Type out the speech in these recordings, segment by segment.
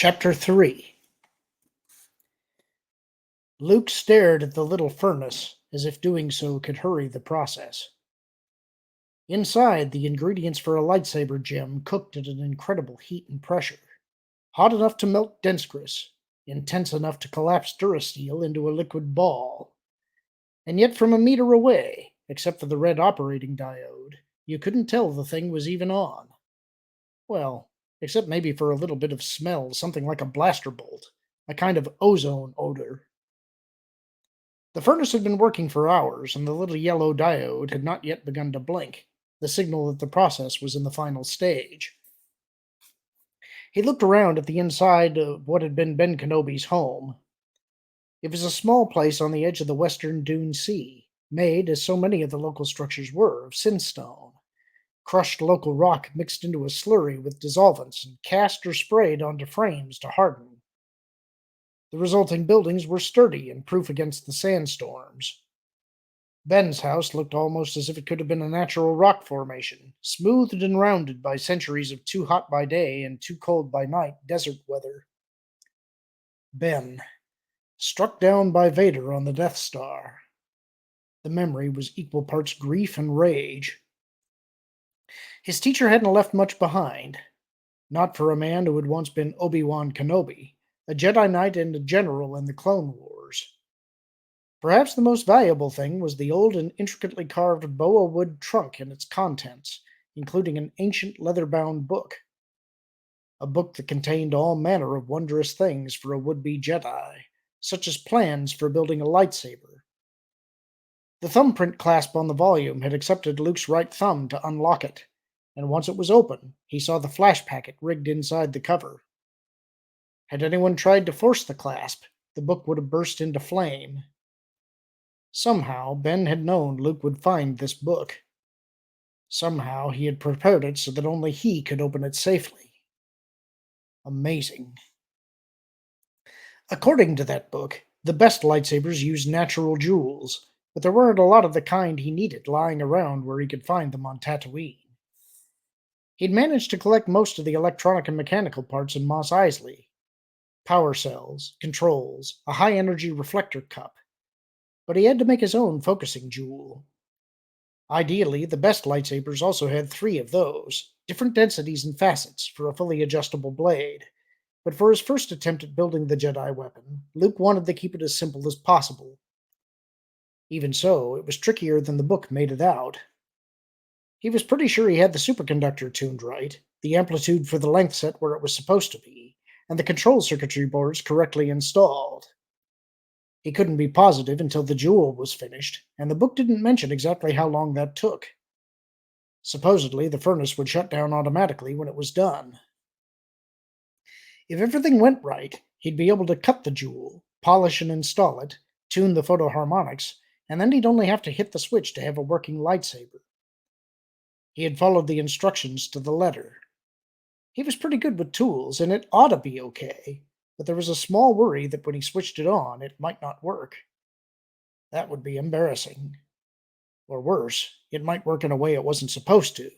Chapter 3. Luke stared at the little furnace, as if doing so could hurry the process. Inside, the ingredients for a lightsaber gem cooked at an incredible heat and pressure. Hot enough to melt denskrys, intense enough to collapse durasteel into a liquid ball. And yet from a meter away, except for the red operating diode, you couldn't tell the thing was even on. Well, except maybe for a little bit of smell, something like a blaster bolt, a kind of ozone odor. The furnace had been working for hours, and the little yellow diode had not yet begun to blink, the signal that the process was in the final stage. He looked around at the inside of what had been Ben Kenobi's home. It was a small place on the edge of the western Dune Sea, made, as so many of the local structures were, of sinstone. Crushed local rock mixed into a slurry with dissolvents and cast or sprayed onto frames to harden. The resulting buildings were sturdy and proof against the sandstorms. Ben's house looked almost as if it could have been a natural rock formation, smoothed and rounded by centuries of too hot by day and too cold by night desert weather. Ben, struck down by Vader on the Death Star. The memory was equal parts grief and rage. His teacher hadn't left much behind, not for a man who had once been Obi-Wan Kenobi, a Jedi Knight and a general in the Clone Wars. Perhaps the most valuable thing was the old and intricately carved boa wood trunk and its contents, including an ancient leather-bound book. A book that contained all manner of wondrous things for a would-be Jedi, such as plans for building a lightsaber. The thumbprint clasp on the volume had accepted Luke's right thumb to unlock it, and once it was open, he saw the flash packet rigged inside the cover. Had anyone tried to force the clasp, the book would have burst into flame. Somehow, Ben had known Luke would find this book. Somehow, he had prepared it so that only he could open it safely. Amazing. According to that book, the best lightsabers used natural jewels, but there weren't a lot of the kind he needed lying around where he could find them on Tatooine. He'd managed to collect most of the electronic and mechanical parts in Mos Eisley. Power cells, controls, a high-energy reflector cup. But he had to make his own focusing jewel. Ideally, the best lightsabers also had 3 of those, different densities and facets, for a fully adjustable blade. But for his first attempt at building the Jedi weapon, Luke wanted to keep it as simple as possible. Even so, it was trickier than the book made it out. He was pretty sure he had the superconductor tuned right, the amplitude for the length set where it was supposed to be, and the control circuitry boards correctly installed. He couldn't be positive until the jewel was finished, and the book didn't mention exactly how long that took. Supposedly, the furnace would shut down automatically when it was done. If everything went right, he'd be able to cut the jewel, polish and install it, tune the photoharmonics, and then he'd only have to hit the switch to have a working lightsaber. He had followed the instructions to the letter. He was pretty good with tools, and it ought to be okay, but there was a small worry that when he switched it on, it might not work. That would be embarrassing. Or worse, it might work in a way it wasn't supposed to.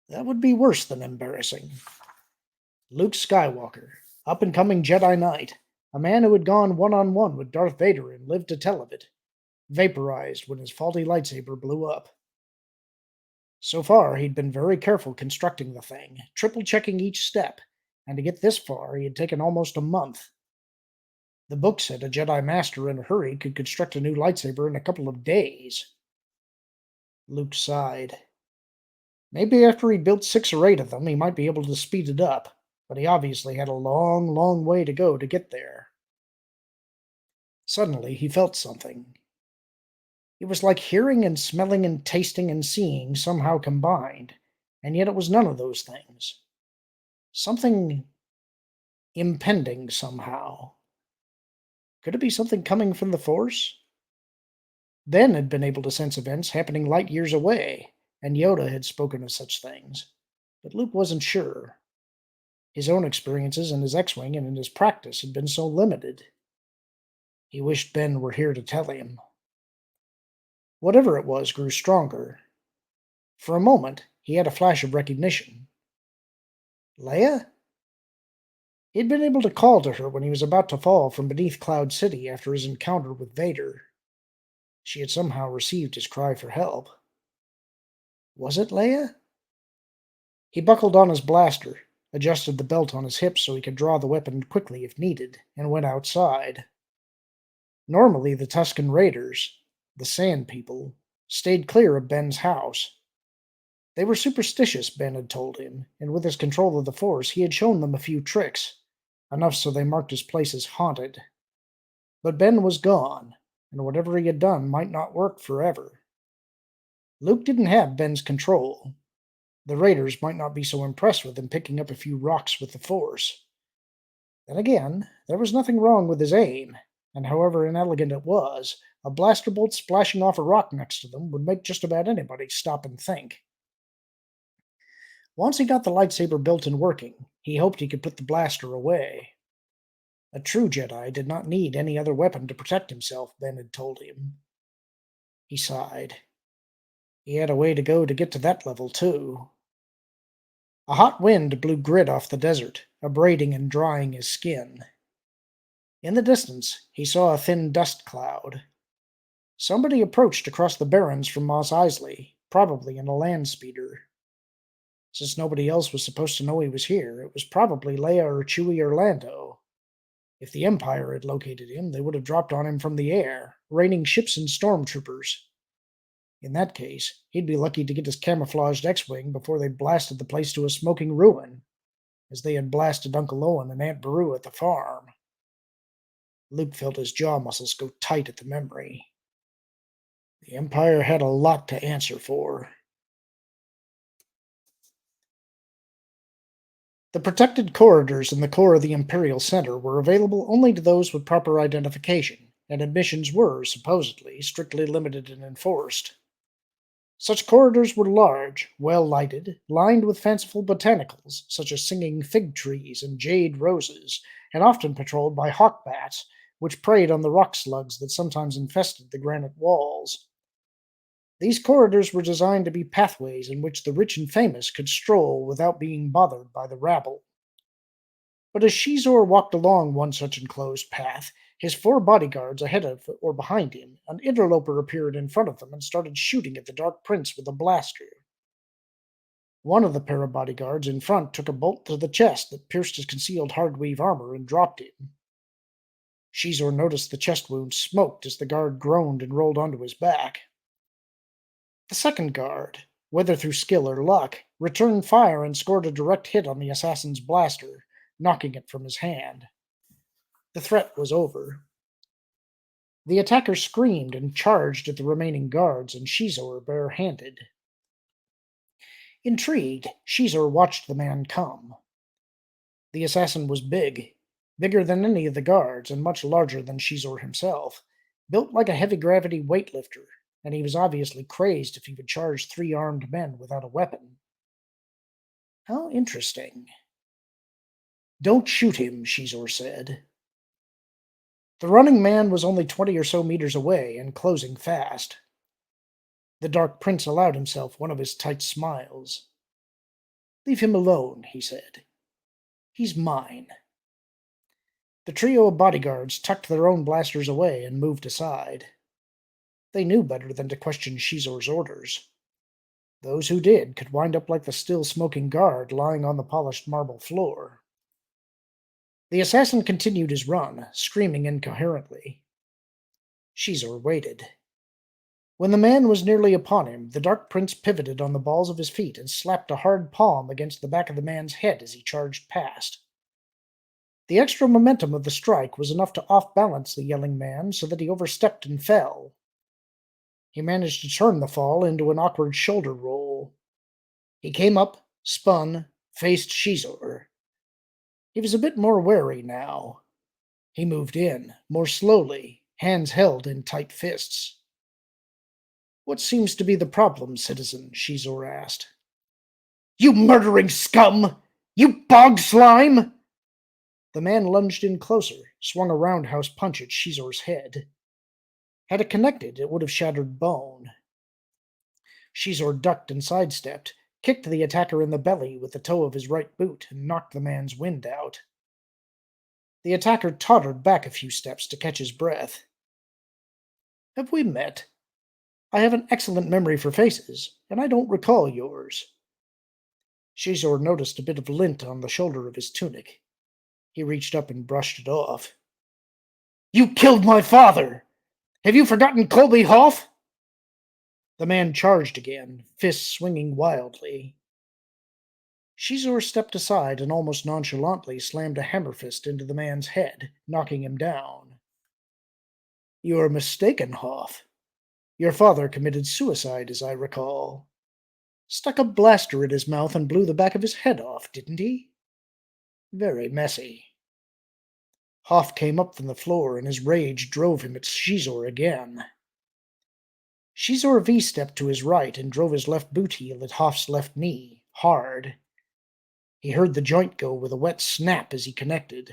That would be worse than embarrassing. Luke Skywalker, up-and-coming Jedi Knight, a man who had gone one-on-one with Darth Vader and lived to tell of it, vaporized when his faulty lightsaber blew up. So far, he'd been very careful constructing the thing, triple-checking each step, and to get this far, he had taken almost a month. The book said a Jedi Master in a hurry could construct a new lightsaber in a couple of days. Luke sighed. Maybe after he built 6 or 8 of them, he might be able to speed it up, but he obviously had a long, long way to go to get there. Suddenly, he felt something. It was like hearing and smelling and tasting and seeing somehow combined, and yet it was none of those things. Something impending somehow. Could it be something coming from the Force? Ben had been able to sense events happening light years away, and Yoda had spoken of such things, but Luke wasn't sure. His own experiences in his X-Wing and in his practice had been so limited. He wished Ben were here to tell him. Whatever it was grew stronger. For a moment, he had a flash of recognition. Leia? He'd been able to call to her when he was about to fall from beneath Cloud City after his encounter with Vader. She had somehow received his cry for help. Was it Leia? He buckled on his blaster, adjusted the belt on his hips so he could draw the weapon quickly if needed, and went outside. Normally, the Tusken Raiders, the Sand People, stayed clear of Ben's house. They were superstitious, Ben had told him, and with his control of the Force, he had shown them a few tricks, enough so they marked his place as haunted. But Ben was gone, and whatever he had done might not work forever. Luke didn't have Ben's control. The Raiders might not be so impressed with him picking up a few rocks with the Force. Then again, there was nothing wrong with his aim, and however inelegant it was, a blaster bolt splashing off a rock next to them would make just about anybody stop and think. Once he got the lightsaber built and working, he hoped he could put the blaster away. A true Jedi did not need any other weapon to protect himself, Ben had told him. He sighed. He had a way to go to get to that level, too. A hot wind blew grit off the desert, abrading and drying his skin. In the distance, he saw a thin dust cloud. Somebody approached across the barrens from Mos Eisley, probably in a land speeder. Since nobody else was supposed to know he was here, it was probably Leia or Chewie or Lando. If the Empire had located him, they would have dropped on him from the air, raining ships and stormtroopers. In that case, he'd be lucky to get his camouflaged X-Wing before they blasted the place to a smoking ruin, as they had blasted Uncle Owen and Aunt Beru at the farm. Luke felt his jaw muscles go tight at the memory. The Empire had a lot to answer for. The protected corridors in the core of the Imperial Center were available only to those with proper identification, and admissions were, supposedly, strictly limited and enforced. Such corridors were large, well lighted, lined with fanciful botanicals, such as singing fig trees and jade roses, and often patrolled by hawk bats, which preyed on the rock slugs that sometimes infested the granite walls. These corridors were designed to be pathways in which the rich and famous could stroll without being bothered by the rabble. But as Xizor walked along one such enclosed path, his four bodyguards ahead of or behind him, an interloper appeared in front of them and started shooting at the Dark Prince with a blaster. One of the pair of bodyguards in front took a bolt to the chest that pierced his concealed hardweave armor and dropped him. Xizor noticed the chest wound smoked as the guard groaned and rolled onto his back. The second guard, whether through skill or luck, returned fire and scored a direct hit on the assassin's blaster, knocking it from his hand. The threat was over. The attacker screamed and charged at the remaining guards, and Xizor barehanded. Intrigued, Xizor watched the man come. The assassin was big, bigger than any of the guards, and much larger than Xizor himself, built like a heavy-gravity weightlifter, and he was obviously crazed if he would charge three armed men without a weapon. How interesting. Don't shoot him, Xizor said. The running man was only 20 or so meters away and closing fast. The Dark Prince allowed himself one of his tight smiles. Leave him alone, he said. He's mine. The trio of bodyguards tucked their own blasters away and moved aside. They knew better than to question Xizor's orders. Those who did could wind up like the still-smoking guard lying on the polished marble floor. The assassin continued his run, screaming incoherently. Xizor waited. When the man was nearly upon him, the Dark Prince pivoted on the balls of his feet and slapped a hard palm against the back of the man's head as he charged past. The extra momentum of the strike was enough to off-balance the yelling man so that he overstepped and fell. He managed to turn the fall into an awkward shoulder roll. He came up, spun, faced Xizor. He was a bit more wary now. He moved in, more slowly, hands held in tight fists. What seems to be the problem, citizen? Xizor asked. You murdering scum! You bog slime! The man lunged in closer, swung a roundhouse punch at Xizor's head. Had it connected, it would have shattered bone. Xizor ducked and sidestepped, kicked the attacker in the belly with the toe of his right boot, and knocked the man's wind out. The attacker tottered back a few steps to catch his breath. Have we met? I have an excellent memory for faces, and I don't recall yours. Xizor noticed a bit of lint on the shoulder of his tunic. He reached up and brushed it off. You killed my father! Have you forgotten Colby Hoff? The man charged again, fists swinging wildly. Xizor stepped aside and almost nonchalantly slammed a hammer fist into the man's head, knocking him down. You are mistaken, Hoff. Your father committed suicide, as I recall. Stuck a blaster in his mouth and blew the back of his head off, didn't he? Very messy. Hoff came up from the floor, and his rage drove him at Xizor again. Xizor V-stepped to his right and drove his left boot heel at Hoff's left knee, hard. He heard the joint go with a wet snap as he connected.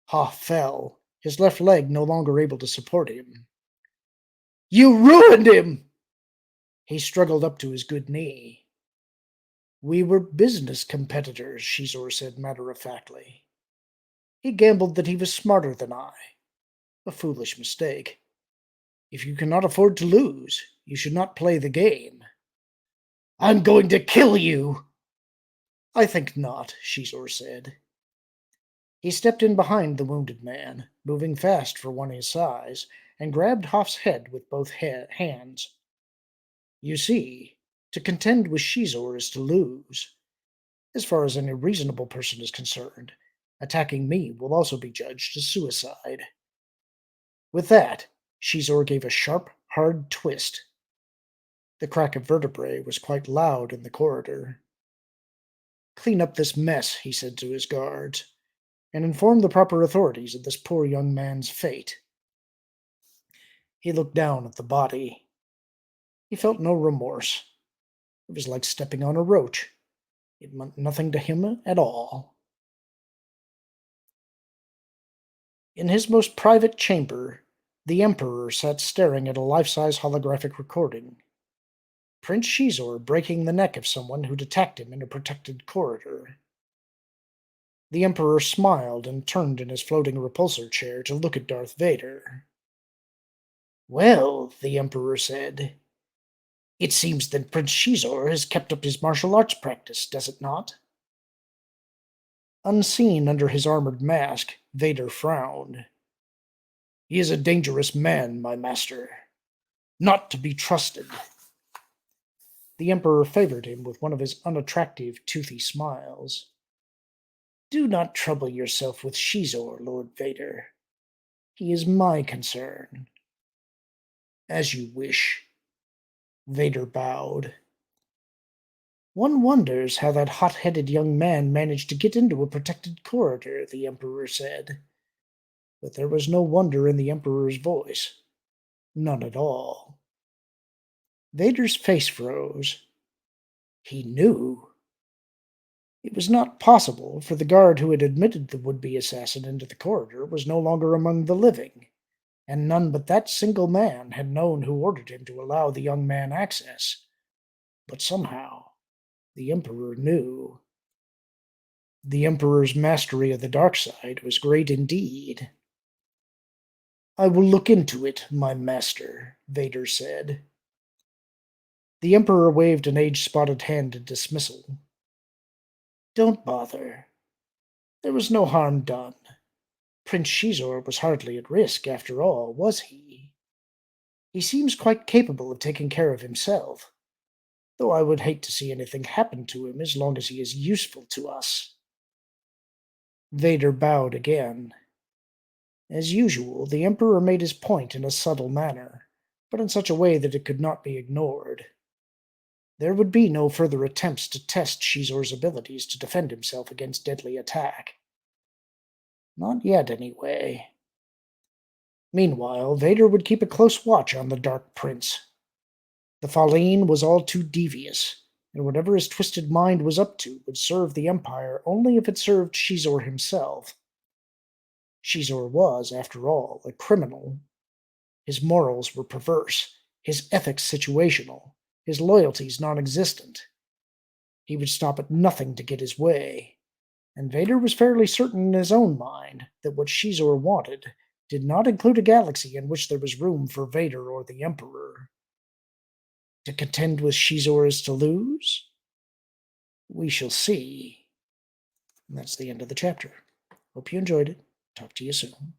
Hoff fell, his left leg no longer able to support him. You ruined him! He struggled up to his good knee. We were business competitors, Xizor said matter-of-factly. He gambled that he was smarter than I. A foolish mistake. If you cannot afford to lose, you should not play the game. I'm going to kill you! I think not, Xizor said. He stepped in behind the wounded man, moving fast for one his size, and grabbed Hoff's head with both hands. You see, to contend with Xizor is to lose. As far as any reasonable person is concerned, attacking me will also be judged as suicide. With that, Xizor gave a sharp, hard twist. The crack of vertebrae was quite loud in the corridor. Clean up this mess, he said to his guards, and inform the proper authorities of this poor young man's fate. He looked down at the body. He felt no remorse. It was like stepping on a roach. It meant nothing to him at all. In his most private chamber, the Emperor sat staring at a life-size holographic recording. Prince Xizor breaking the neck of someone who'd attacked him in a protected corridor. The Emperor smiled and turned in his floating repulsor chair to look at Darth Vader. Well, the Emperor said, it seems that Prince Xizor has kept up his martial arts practice, does it not? Unseen under his armored mask, Vader frowned. He is a dangerous man, my master. Not to be trusted. The Emperor favored him with one of his unattractive, toothy smiles. Do not trouble yourself with Xizor, Lord Vader. He is my concern. As you wish. Vader bowed. One wonders how that hot-headed young man managed to get into a protected corridor, the Emperor said. But there was no wonder in the Emperor's voice. None at all. Vader's face froze. He knew. It was not possible, for the guard who had admitted the would-be assassin into the corridor was no longer among the living, and none but that single man had known who ordered him to allow the young man access. But somehow, the Emperor knew. The Emperor's mastery of the dark side was great indeed. I will look into it, my master, Vader said. The Emperor waved an age-spotted hand in dismissal. Don't bother. There was no harm done. Prince Xizor was hardly at risk, after all, was he? He seems quite capable of taking care of himself, though I would hate to see anything happen to him as long as he is useful to us. Vader bowed again. As usual, the Emperor made his point in a subtle manner, but in such a way that it could not be ignored. There would be no further attempts to test Xizor's abilities to defend himself against deadly attack. Not yet, anyway. Meanwhile, Vader would keep a close watch on the Dark Prince. The Falleen was all too devious, and whatever his twisted mind was up to would serve the Empire only if it served Xizor himself. Xizor was, after all, a criminal. His morals were perverse, his ethics situational, his loyalties non-existent. He would stop at nothing to get his way. And Vader was fairly certain in his own mind that what Xizor wanted did not include a galaxy in which there was room for Vader or the Emperor. To contend with Xizor is to lose? We shall see. And that's the end of the chapter. Hope you enjoyed it. Talk to you soon.